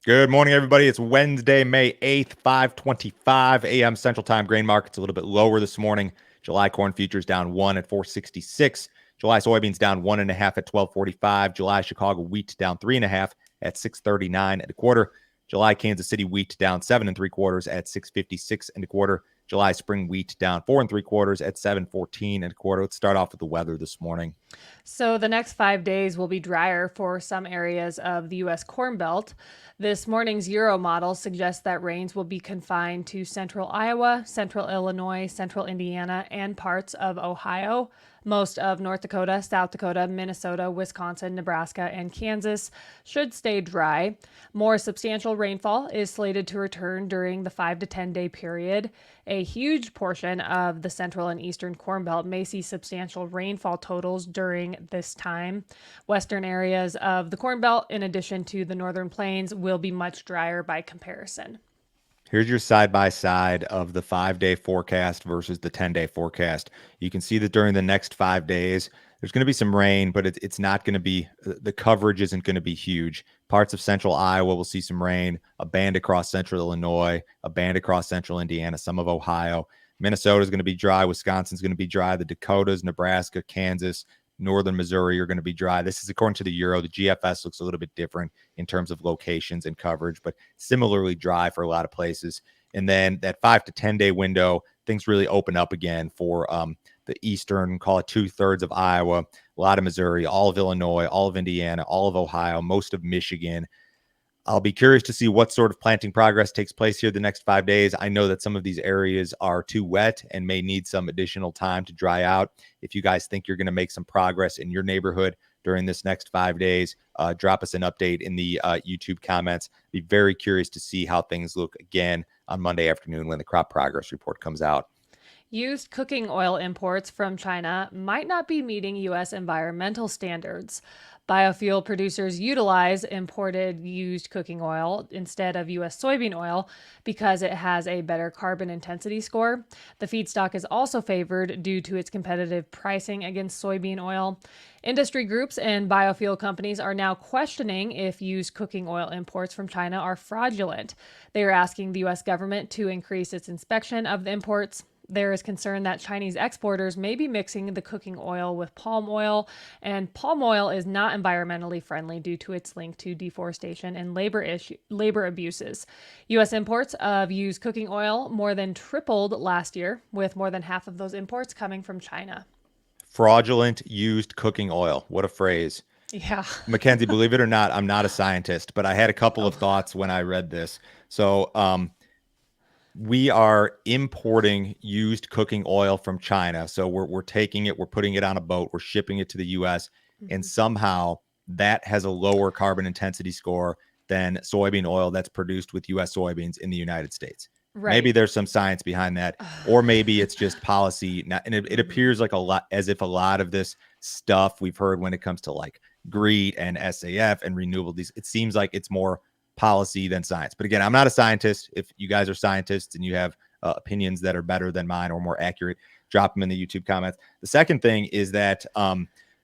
Good morning, everybody. It's Wednesday, May 8th, 5:25 a.m. Central Time. Grain markets a little bit lower this morning. July corn futures down 1 at 466. July soybeans down 1.5 at 1245. July Chicago wheat down 3.5 at 639 and a quarter. July Kansas City wheat down 7 3/4 at 656 and a quarter. July spring wheat down 4 3/4 at 714 and a quarter. Let's start off with the weather this morning. So the next 5 days will be drier for some areas of the U.S. Corn Belt. This morning's Euro model suggests that rains will be confined to central Iowa, central Illinois, central Indiana, and parts of Ohio. Most of North Dakota, South Dakota, Minnesota, Wisconsin, Nebraska, and Kansas should stay dry. More substantial rainfall is slated to return during the 5 to 10 day period. A huge portion of the central and eastern Corn Belt may see substantial rainfall totals during this time. Western areas of the Corn Belt, in addition to the northern plains, will be much drier by comparison. Here's your side by side of the 5 day forecast versus the 10-day forecast. You can see that during the next 5 days, there's going to be some rain, but it's not going to be, the coverage isn't going to be huge. Parts of central Iowa will see some rain, a band across central Illinois, a band across central Indiana, some of Ohio. Minnesota is going to be dry. Wisconsin's going to be dry. The Dakotas, Nebraska, Kansas, northern Missouri are going to be dry. This is according to the Euro. The GFS looks a little bit different in terms of locations and coverage, but similarly dry for a lot of places. And then that 5 to 10 day window, things really open up again for the eastern, call it 2/3 of Iowa, a lot of Missouri, all of Illinois, all of Indiana, all of Ohio, most of Michigan. I'll be curious to see what sort of planting progress takes place here the next 5 days. I know that some of these areas are too wet and may need some additional time to dry out. If you guys think you're going to make some progress in your neighborhood during this next 5 days, drop us an update in the YouTube comments. Be very curious to see how things look again on Monday afternoon when the crop progress report comes out. Used cooking oil imports from China might not be meeting U.S. environmental standards. Biofuel producers utilize imported used cooking oil instead of U.S. soybean oil because it has a better carbon intensity score. The feedstock is also favored due to its competitive pricing against soybean oil. Industry groups and biofuel companies are now questioning if used cooking oil imports from China are fraudulent. They are asking the U.S. government to increase its inspection of the imports. There is concern that Chinese exporters may be mixing the cooking oil with palm oil, and palm oil is not environmentally friendly due to its link to deforestation and labor abuses. U.S. imports of used cooking oil more than tripled last year, with more than half of those imports coming from China. Fraudulent used cooking oil. What a phrase. Yeah. Mackenzie, believe it or not, I'm not a scientist, but I had a couple of Oh. thoughts when I read this. So, we are importing used cooking oil from China. So we're taking it, we're putting it on a boat, we're shipping it to the US, and Mhm. somehow that has a lower carbon intensity score than soybean oil that's produced with US soybeans in the United States. Maybe Right. there's some science behind that, or maybe it's just policy. And it Mhm. appears like a lot as if a lot of this stuff we've heard when it comes to like GREET and SAF and renewable diesel, it seems like it's more policy than science. But again, I'm not a scientist. If you guys are scientists and you have opinions that are better than mine or more accurate, drop them in the YouTube comments. The second thing is that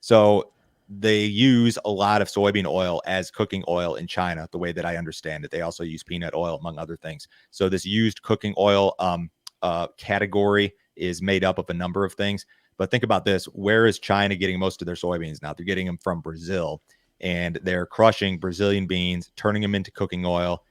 so they use a lot of soybean oil as cooking oil in China, the way that I understand it. They also use peanut oil, among other things. So this used cooking oil category is made up of a number of things. But think about this. Where is China getting most of their soybeans now? They're getting them from Brazil, and they're crushing Brazilian beans, turning them into cooking oil,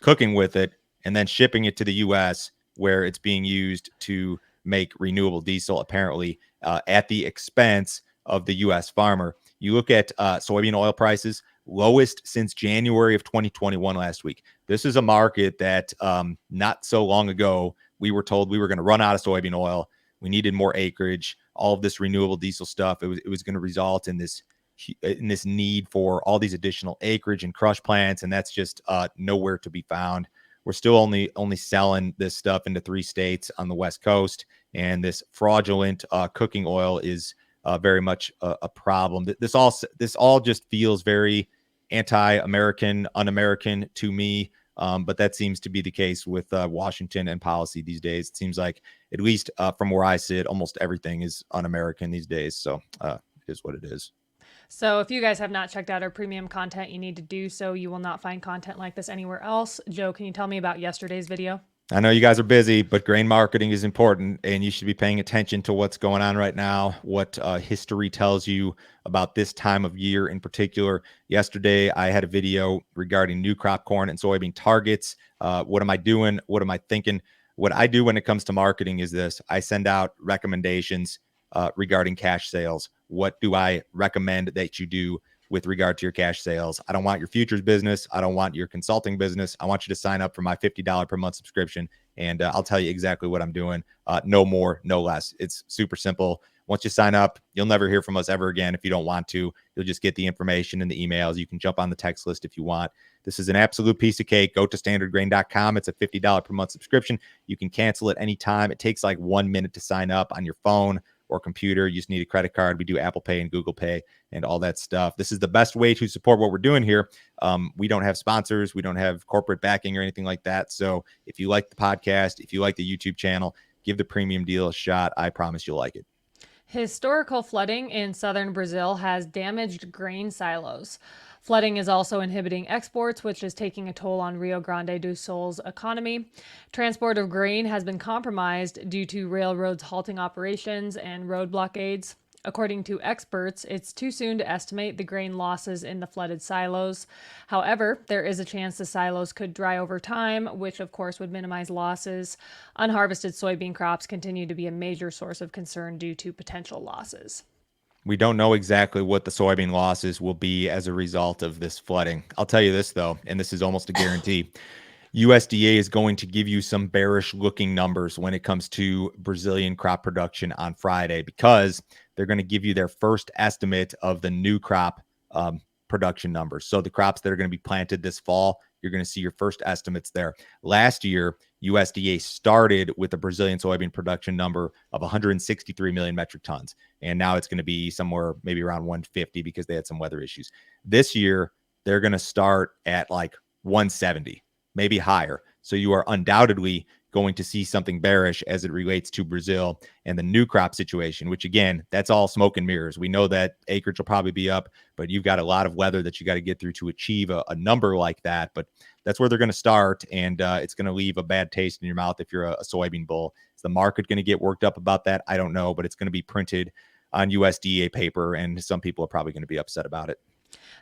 cooking with it, and then shipping it to the US where it's being used to make renewable diesel, apparently at the expense of the US farmer. You look at soybean oil prices, lowest since January of 2021 last week. This is a market that not so long ago, we were told we were going to run out of soybean oil. We needed more acreage, all of this renewable diesel stuff. It was going to result in this need for all these additional acreage and crush plants, and that's just nowhere to be found. We're still only selling this stuff into 3 states on the West Coast, and this fraudulent cooking oil is very much a problem. This all just feels very anti-American, un-American to me. But that seems to be the case with Washington and policy these days. It seems like, at least from where I sit, almost everything is un-American these days. So it is what it is. So if you guys have not checked out our premium content, you need to do so. You will not find content like this anywhere else. Joe, can you tell me about yesterday's video? I know you guys are busy, but grain marketing is important, and you should be paying attention to what's going on right now, what history tells you about this time of year in particular. Yesterday, I had a video regarding new crop corn and soybean targets. What am I doing? What am I thinking? What I do when it comes to marketing is this: I send out recommendations regarding cash sales. What do I recommend that you do with regard to your cash sales? I don't want your futures business. I don't want your consulting business. I want you to sign up for my $50 per month subscription, and I'll tell you exactly what I'm doing. No more, no less. It's super simple. Once you sign up, you'll never hear from us ever again if you don't want to. You'll just get the information in the emails. You can jump on the text list if you want. This is an absolute piece of cake. Go to standardgrain.com. It's a $50 per month subscription. You can cancel it anytime. It takes like 1 minute to sign up on your phone or computer. You just need a credit card. We do Apple Pay and Google Pay and all that stuff. This is the best way to support what we're doing here. We don't have sponsors. We don't have corporate backing or anything like that. So if you like the podcast, if you like the YouTube channel, give the premium deal a shot. I promise you'll like it. Historical flooding in southern Brazil has damaged grain silos. Flooding is also inhibiting exports, which is taking a toll on Rio Grande do Sul's economy. Transport of grain has been compromised due to railroads halting operations and road blockades. According to experts, it's too soon to estimate the grain losses in the flooded silos. However, there is a chance the silos could dry over time, which of course would minimize losses. Unharvested soybean crops continue to be a major source of concern due to potential losses. We don't know exactly what the soybean losses will be as a result of this flooding. I'll tell you this, though, and this is almost a guarantee. USDA is going to give you some bearish looking numbers when it comes to Brazilian crop production on Friday, because they're going to give you their first estimate of the new crop production numbers. So the crops that are going to be planted this fall, you're going to see your first estimates there. Last year, USDA started with a Brazilian soybean production number of 163 million metric tons. And now it's going to be somewhere maybe around 150 because they had some weather issues. This year, they're going to start at like 170, maybe higher. So you are undoubtedly going to see something bearish as it relates to Brazil and the new crop situation, which again, that's all smoke and mirrors. We know that acreage will probably be up, but you've got a lot of weather that you got to get through to achieve a number like that. But that's where they're going to start, and it's going to leave a bad taste in your mouth if you're a soybean bull. Is the market going to get worked up about that? I don't know, but it's going to be printed on USDA paper, and some people are probably going to be upset about it.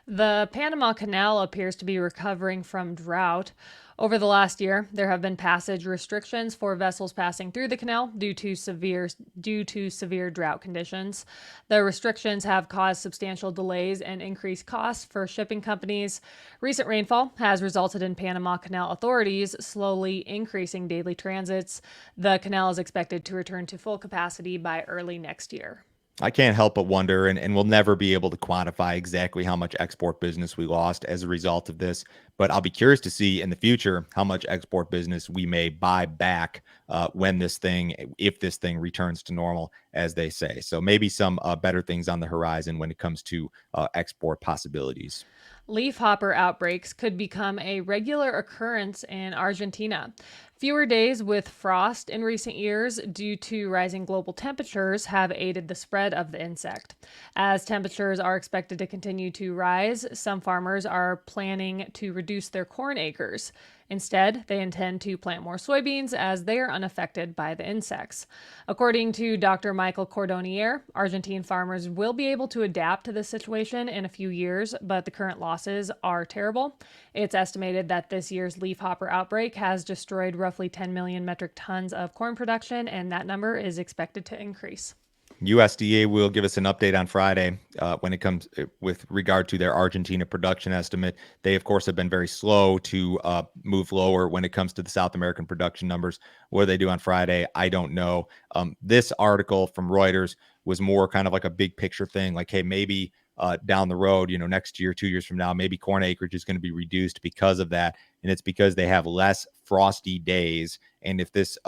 The Panama Canal appears to be recovering from drought. Over the last year, there have been passage restrictions for vessels passing through the canal due to severe drought conditions. The restrictions have caused substantial delays and increased costs for shipping companies. Recent rainfall has resulted in Panama Canal authorities slowly increasing daily transits. The canal is expected to return to full capacity by early next year. I can't help but wonder, and we'll never be able to quantify exactly how much export business we lost as a result of this. But I'll be curious to see in the future how much export business we may buy back if this thing returns to normal, as they say. So maybe some better things on the horizon when it comes to export possibilities. Leafhopper outbreaks could become a regular occurrence in Argentina. Fewer days with frost in recent years due to rising global temperatures have aided the spread of the insect. As temperatures are expected to continue to rise, some farmers are planning to reduce their corn acres. Instead, they intend to plant more soybeans as they are unaffected by the insects. According to Dr. Michael Cordonier, Argentine farmers will be able to adapt to this situation in a few years, but the current losses are terrible. It's estimated that this year's leafhopper outbreak has destroyed roughly 10 million metric tons of corn production, and that number is expected to increase. USDA will give us an update on Friday when it comes with regard to their Argentina production estimate. They, of course, have been very slow to move lower when it comes to the South American production numbers. What do they do on Friday? I don't know. This article from Reuters was more kind of like a big picture thing, like, hey, maybe down the road, next year, 2 years from now, maybe corn acreage is going to be reduced because of that. And it's because they have less frosty days. And if this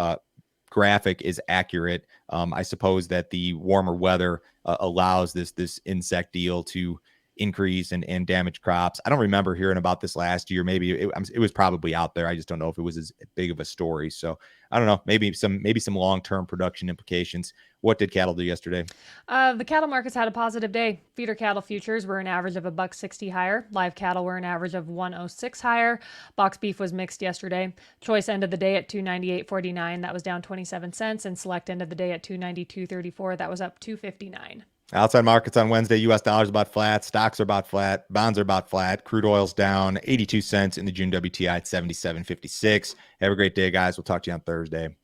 graphic is accurate, I suppose that the warmer weather allows this insect deal to increase and damaged crops. I don't remember hearing about this last year. Maybe it was probably out there. I just don't know if it was as big of a story. So I don't know. Maybe some long-term production implications. What did cattle do yesterday? The cattle markets had a positive day. Feeder cattle futures were an average of $1.60 higher. Live cattle were an average of 106 higher. Box beef was mixed yesterday. Choice ended the day at 298.49. That was down 27 cents. And select ended the day at 292.34. That was up 259. Outside markets on Wednesday, U.S. dollars about flat. Stocks are about flat. Bonds are about flat. Crude oil's down 82 cents in the June WTI at 77.56. Have a great day, guys. We'll talk to you on Thursday.